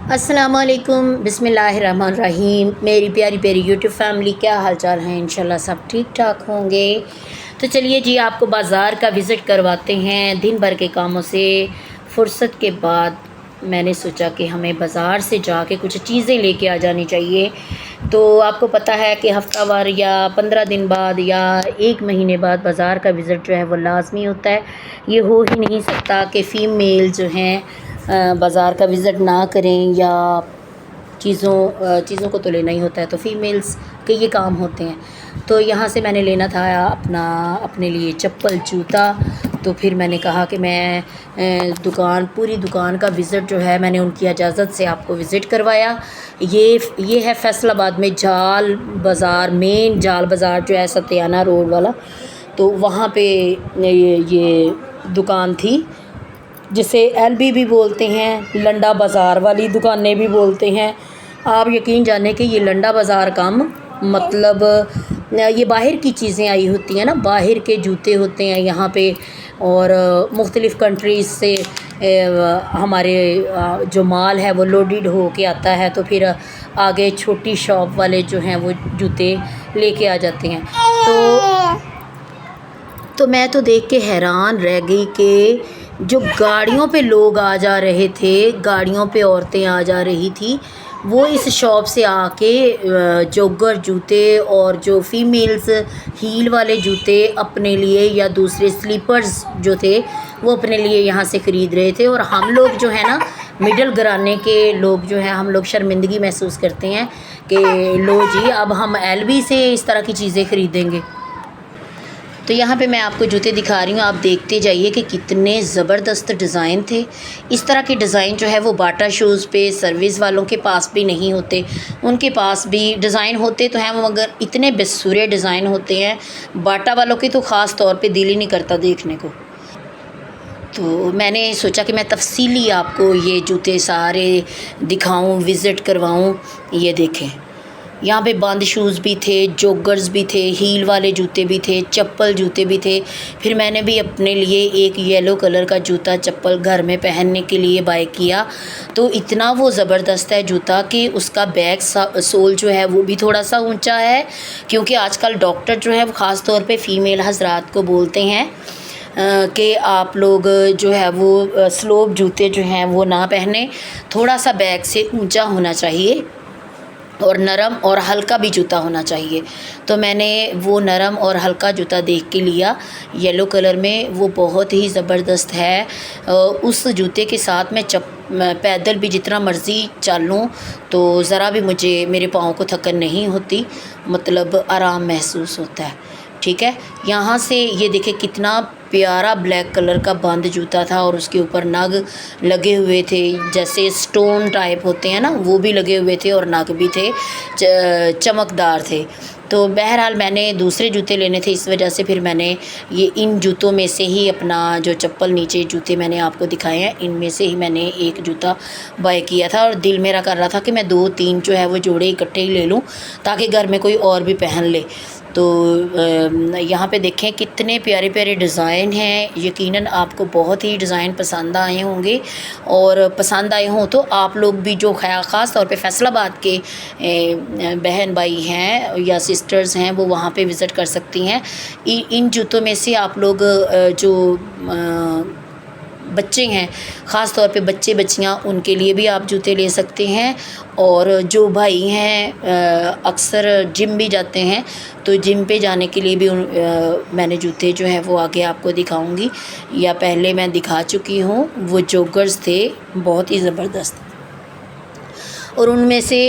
अस्सलामुअलैकुम बिस्मिल्लाहिर्रहमानिर्रहीम। मेरी प्यारी प्यारी यूट्यूब फैमिली, क्या हाल चाल हैं? इंशाल्लाह सब ठीक ठाक होंगे। तो चलिए जी, आपको बाज़ार का विज़िट करवाते हैं। दिन भर के कामों से फ़ुर्सत के बाद मैंने सोचा कि हमें बाज़ार से जाके कुछ चीज़ें लेके आ जानी चाहिए। तो आपको पता है कि हफ्तावार या 15 दिन बाद या 1 महीने बाद बाज़ार का विज़िट जो है वो लाज़मी होता है। ये हो ही नहीं सकता कि फ़ीमेल जो हैं बाज़ार का विज़िट ना करें, या चीज़ों को तो लेना ही होता है, तो फ़ीमेल्स के ये काम होते हैं। तो यहाँ से मैंने लेना था अपने लिए चप्पल जूता। तो फिर मैंने कहा कि मैं पूरी दुकान का विज़िट जो है मैंने उनकी इजाज़त से आपको विज़िट करवाया। ये है फैसलाबाद में जाल बाज़ार, मेन जाल बाज़ार जो है सत्याना रोड वाला। तो वहाँ पे ये दुकान थी, जिसे एलबी भी बोलते हैं, लंडा बाज़ार वाली दुकानें भी बोलते हैं। आप यकीन जाने कि ये लंडा बाज़ार कम मतलब ये बाहर की चीज़ें आई होती हैं ना, बाहर के जूते होते हैं यहाँ पे। और मुख्तलिफ़ कंट्रीज़ से हमारे जो माल है वो लोडेड हो के आता है, तो फिर आगे छोटी शॉप वाले जो हैं वो जूते लेके आ जाते हैं। तो मैं तो देख के हैरान रह गई कि जो गाड़ियों पे लोग आ जा रहे थे, गाड़ियों पे औरतें आ जा रही थी, वो इस शॉप से आके जॉगर जूते और जो फ़ीमेल्स हील वाले जूते अपने लिए या दूसरे स्लीपर्स जो थे वो अपने लिए यहाँ से ख़रीद रहे थे। और हम लोग जो है ना, मिडल घराने के लोग जो हैं, हम लोग शर्मिंदगी महसूस करते हैं कि लो जी, अब हम एलबी से इस तरह की चीज़ें ख़रीदेंगे। तो यहाँ पे मैं आपको जूते दिखा रही हूँ, आप देखते जाइए कि कितने ज़बरदस्त डिज़ाइन थे। इस तरह के डिज़ाइन जो है वो बाटा शूज़ पे सर्विस वालों के पास भी नहीं होते। उनके पास भी डिज़ाइन होते तो हैं, मगर इतने बेसुरे डिज़ाइन होते हैं, बाटा वालों की तो ख़ास तौर पे दिल ही नहीं करता देखने को। तो मैंने सोचा कि मैं तफ़सीली आपको ये जूते सारे दिखाऊँ, विज़िट करवाऊँ। ये देखें, यहाँ पे बंद शूज़ भी थे, जॉगर्स भी थे, हील वाले जूते भी थे, चप्पल जूते भी थे। फिर मैंने भी अपने लिए एक येलो कलर का जूता चप्पल घर में पहनने के लिए बाय किया। तो इतना वो ज़बरदस्त है जूता कि उसका बैक सोल जो है वो भी थोड़ा सा ऊंचा है, क्योंकि आजकल डॉक्टर जो है वो ख़ास तौर पे फ़ीमेल हज़रात को बोलते हैं कि आप लोग जो है वो स्लोप जूते जो हैं वो ना पहने, थोड़ा सा बैक से ऊंचा होना चाहिए और नरम और हल्का भी जूता होना चाहिए। तो मैंने वो नरम और हल्का जूता देख के लिया, येलो कलर में। वो बहुत ही ज़बरदस्त है। उस जूते के साथ मैं पैदल भी जितना मर्ज़ी चल लूँ तो ज़रा भी मेरे पाँव को थकन नहीं होती, मतलब आराम महसूस होता है। ठीक है, यहाँ से ये देखें कितना प्यारा ब्लैक कलर का बंद जूता था, और उसके ऊपर नग लगे हुए थे, जैसे स्टोन टाइप होते हैं ना, वो भी लगे हुए थे, और नग भी थे, चमकदार थे। तो बहरहाल मैंने दूसरे जूते लेने थे, इस वजह से फिर मैंने ये इन जूतों में से ही अपना जो चप्पल नीचे जूते मैंने आपको दिखाए हैं, इनमें से ही मैंने एक जूता बाय किया था। और दिल मेरा कर रहा था कि मैं 2-3 जो है वो जोड़े इकट्ठे ही ले लूँ, ताकि घर में कोई और भी पहन ले। तो यहाँ पे देखें कितने प्यारे प्यारे डिज़ाइन हैं। यकीनन आपको बहुत ही डिज़ाइन पसंद आए होंगे, और पसंद आए हों तो आप लोग भी जो ख़ास तौर पे फैसलाबाद के बहन भाई हैं या सिस्टर्स हैं, वो वहाँ पे विज़िट कर सकती हैं। इन जूतों में से आप लोग जो बच्चे हैं, ख़ास तौर पे बच्चे बच्चियाँ, उनके लिए भी आप जूते ले सकते हैं। और जो भाई हैं अक्सर जिम भी जाते हैं, तो जिम पे जाने के लिए भी मैंने जूते जो हैं वो आगे आपको दिखाऊंगी, या पहले मैं दिखा चुकी हूँ। वो जॉगर्स थे, बहुत ही ज़बरदस्त। और उनमें से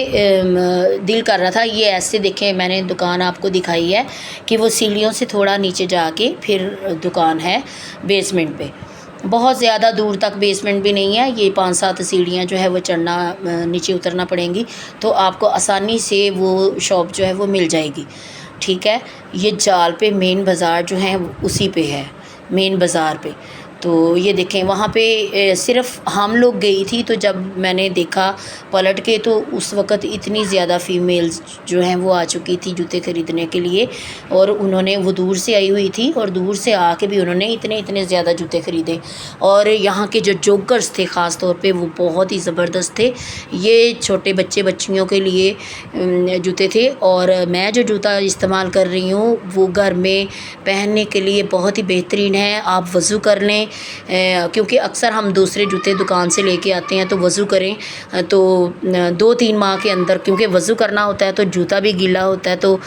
दिल कर रहा था, ये ऐसे देखें, मैंने दुकान आपको दिखाई है कि वो सीढ़ियों से थोड़ा नीचे जाके फिर दुकान है बेसमेंट पे। बहुत ज़्यादा दूर तक बेसमेंट भी नहीं है, ये 5-7 सीढ़ियाँ जो है वो चढ़ना, नीचे उतरना पड़ेंगी, तो आपको आसानी से वो शॉप जो है वो मिल जाएगी। ठीक है, ये जाल पे मेन बाज़ार जो है उसी पे है, मेन बाज़ार पे। तो ये देखें वहाँ पे सिर्फ़ हम लोग गई थी, तो जब मैंने देखा पलट के तो उस वक़्त इतनी ज़्यादा फ़ीमेल्स जो हैं वो आ चुकी थी जूते ख़रीदने के लिए, और उन्होंने वो दूर से आई हुई थी और दूर से आके भी उन्होंने इतने ज़्यादा जूते ख़रीदे। और यहाँ के जो जोगर्स थे ख़ास तौर पे वो बहुत ही ज़बरदस्त थे। ये छोटे बच्चियों के लिए जूते थे, और मैं जो जूता इस्तेमाल कर रही हूँ वो घर में पहनने के लिए बहुत ही बेहतरीन है। आप वज़ू कर लें, क्योंकि अक्सर हम दूसरे जूते दुकान से लेके आते हैं, तो वज़ू करें तो 2-3 माह के अंदर, क्योंकि वज़ू करना होता है तो जूता भी गीला होता है, तो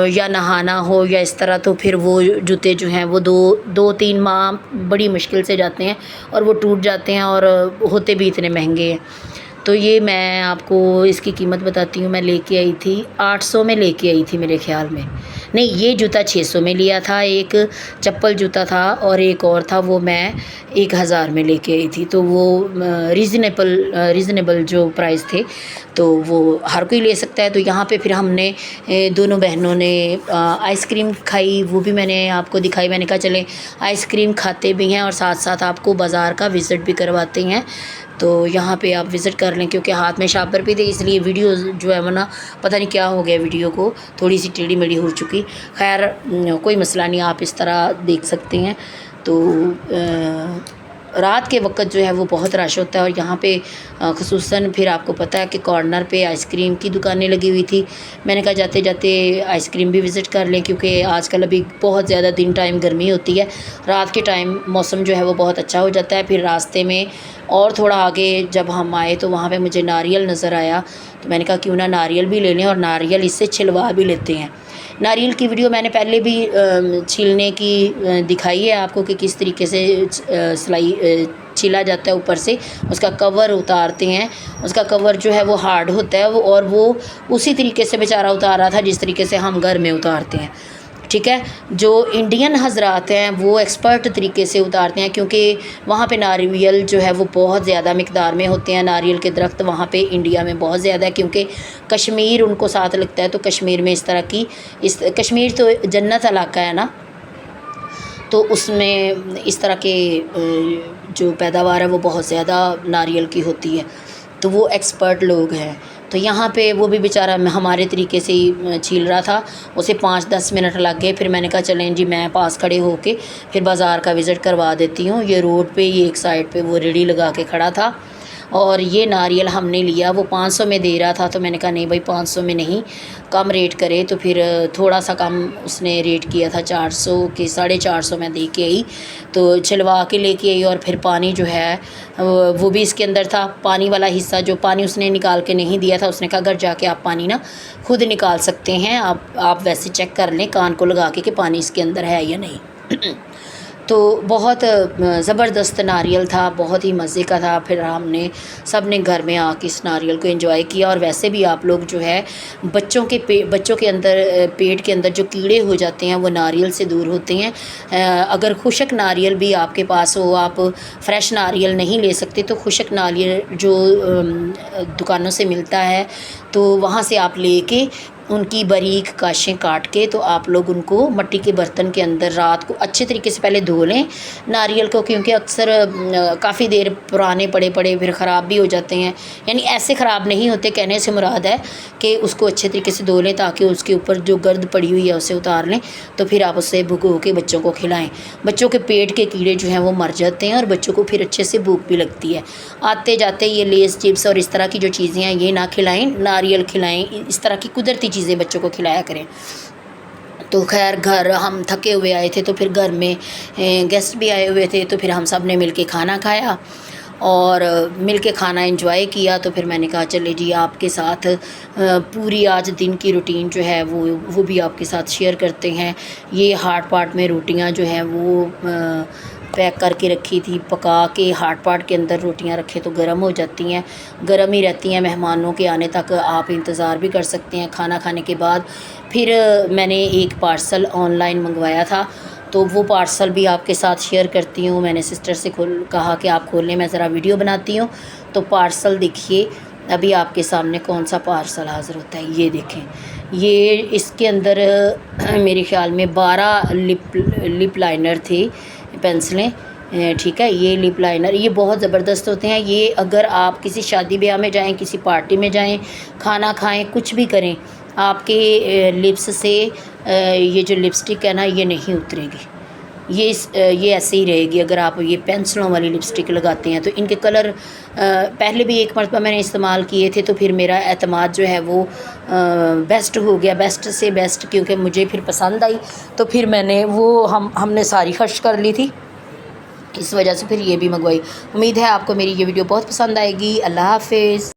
या नहाना हो या इस तरह, तो फिर वो जूते जो हैं वो 2-3 माह बड़ी मुश्किल से जाते हैं और वो टूट जाते हैं और होते भी इतने महंगे हैं। तो ये मैं आपको इसकी कीमत बताती हूँ। मैं लेके आई थी 800 में, लेके आई थी मेरे ख़्याल में। नहीं, ये जूता 600 में लिया था, एक चप्पल जूता था और एक और था वो मैं 1000 में लेके आई थी। तो वो रीज़नेबल जो प्राइस थे, तो वो हर कोई ले सकता है। तो यहाँ पे फिर हमने दोनों बहनों ने आइसक्रीम खाई, वो भी मैंने आपको दिखाई। मैंने कहा चलें आइसक्रीम खाते भी हैं और साथ साथ आपको बाज़ार का विज़िट भी करवाते हैं। तो यहाँ पे आप विज़िट कर लें, क्योंकि हाथ में शापर भी थे, इसलिए वीडियो जो है वो ना पता नहीं क्या हो गया, वीडियो को थोड़ी सी टेढ़ी मेढ़ी हो चुकी। खैर कोई मसला नहीं, आप इस तरह देख सकते हैं। तो रात के वक्त जो है वो बहुत रश होता है, और यहाँ पे ख़ुसूसन फिर आपको पता है कि कॉर्नर पे आइसक्रीम की दुकानें लगी हुई थी। मैंने कहा जाते जाते आइसक्रीम भी विज़िट कर लें, क्योंकि आजकल अभी बहुत ज़्यादा दिन टाइम गर्मी होती है, रात के टाइम मौसम जो है वो बहुत अच्छा हो जाता है। फिर रास्ते में और थोड़ा आगे जब हम आए तो वहाँ पे मुझे नारियल नज़र आया, तो मैंने कहा क्यों ना नारियल भी ले लें, और नारियल इससे छिलवा भी लेते हैं। नारियल की वीडियो मैंने पहले भी छीलने की दिखाई है आपको कि किस तरीके से छीला जाता है। ऊपर से उसका कवर उतारते हैं, उसका कवर जो है वो हार्ड होता है, और वो उसी तरीके से बेचारा उतार रहा था जिस तरीके से हम घर में उतारते हैं। ठीक है, जो इंडियन हज़रात हैं वो एक्सपर्ट तरीके से उतारते हैं, क्योंकि वहाँ पे नारियल जो है वो बहुत ज़्यादा मिक़दार में होते हैं। नारियल के दरख्त वहाँ पे इंडिया में बहुत ज़्यादा है, क्योंकि कश्मीर उनको साथ लगता है, तो कश्मीर में कश्मीर तो जन्नत इलाका है ना, तो उसमें इस तरह के जो पैदावार है वो बहुत ज़्यादा नारियल की होती है। तो वो एक्सपर्ट लोग हैं। तो यहाँ पे वो भी बेचारा हमारे तरीके से ही छील रहा था, उसे 5-10 मिनट लग गए। फिर मैंने कहा चलें जी, मैं पास खड़े होके फिर बाज़ार का विज़िट करवा देती हूँ। ये रोड पे ही एक साइड पे वो रेडी लगा के खड़ा था, और ये नारियल हमने लिया, वो 500 में दे रहा था, तो मैंने कहा नहीं भाई 500 में नहीं, कम रेट करे। तो फिर थोड़ा सा कम उसने रेट किया था, 400 के 450 में दे के आई। तो छिलवा के लेके आई, और फिर पानी जो है वो भी इसके अंदर था। पानी वाला हिस्सा, जो पानी उसने निकाल के नहीं दिया था, उसने कहा घर जाके आप पानी ना खुद निकाल सकते हैं, आप वैसे चेक कर लें कान को लगा के कि पानी इसके अंदर है या नहीं। तो बहुत ज़बरदस्त नारियल था, बहुत ही मज़े का था। फिर हमने सब ने घर में आके इस नारियल को एंजॉय किया। और वैसे भी आप लोग जो है बच्चों के अंदर पेट के अंदर जो कीड़े हो जाते हैं वो नारियल से दूर होते हैं। अगर खुशक नारियल भी आपके पास हो, आप फ्रेश नारियल नहीं ले सकते, तो खुशक नारियल जो दुकानों से मिलता है तो वहाँ से आप लेके उनकी बारीक काशें काट के, तो आप लोग उनको मिट्टी के बर्तन के अंदर रात को अच्छे तरीके से पहले धो लें नारियल को, क्योंकि अक्सर काफ़ी देर पुराने पड़े फिर ख़राब भी हो जाते हैं। यानी ऐसे ख़राब नहीं होते, कहने से मुराद है कि उसको अच्छे तरीके से धो लें, ताकि उसके ऊपर जो गर्द पड़ी हुई है उसे उतार लें। तो फिर आप उससे भिगो के बच्चों को खिलाएँ। बच्चों के पेट के कीड़े जो हैं वो मर जाते हैं, और बच्चों को फिर अच्छे से भूख भी लगती है। आते जाते ये लेस चिप्स और इस तरह की जो चीज़ें हैं ये ना खिलाएँ, नारियल खिलाएँ, इस तरह की कुदरती चीज़ें बच्चों को खिलाया करें। तो खैर घर हम थके हुए आए थे, तो फिर घर में गेस्ट भी आए हुए थे, तो फिर हम सब ने मिल के खाना खाया और मिल के खाना एंजॉय किया। तो फिर मैंने कहा चले जी आपके साथ पूरी आज दिन की रूटीन जो है वो भी आपके साथ शेयर करते हैं। ये हार्ड पार्ट में रोटियां जो हैं वो पैक करके रखी थी, पका के हार्ड पार्ट के अंदर रोटियां रखे तो गर्म हो जाती हैं, गर्म ही रहती हैं। मेहमानों के आने तक आप इंतज़ार भी कर सकते हैं। खाना खाने के बाद फिर मैंने एक पार्सल ऑनलाइन मंगवाया था, तो वो पार्सल भी आपके साथ शेयर करती हूँ। मैंने सिस्टर से कहा कि आप खोल लें, मैं ज़रा वीडियो बनाती हूँ। तो पार्सल देखिए अभी आपके सामने कौन सा पार्सल हाज़िर होता है, ये देखें। ये इसके अंदर मेरे ख़्याल में 12 लिप लाइनर थे, पेंसिलें। ठीक है, ये लिप लाइनर ये बहुत ज़बरदस्त होते हैं। ये अगर आप किसी शादी ब्याह में जाएं, किसी पार्टी में जाएं, खाना खाएं, कुछ भी करें, आपके लिप्स से ये जो लिपस्टिक है ना ये नहीं उतरेगी। ये ऐसे ही रहेगी। अगर आप ये पेंसिलों वाली लिपस्टिक लगाते हैं तो इनके कलर पहले भी एक मरतबा मैंने इस्तेमाल किए थे, तो फिर मेरा एतमाद जो है वो बेस्ट हो गया, बेस्ट से बेस्ट, क्योंकि मुझे फिर पसंद आई। तो फिर मैंने वो हमने सारी खर्च कर ली थी, इस वजह से फिर ये भी मंगवाई। उम्मीद है आपको मेरी ये वीडियो बहुत पसंद आएगी। अल्लाह हाफ़िज़।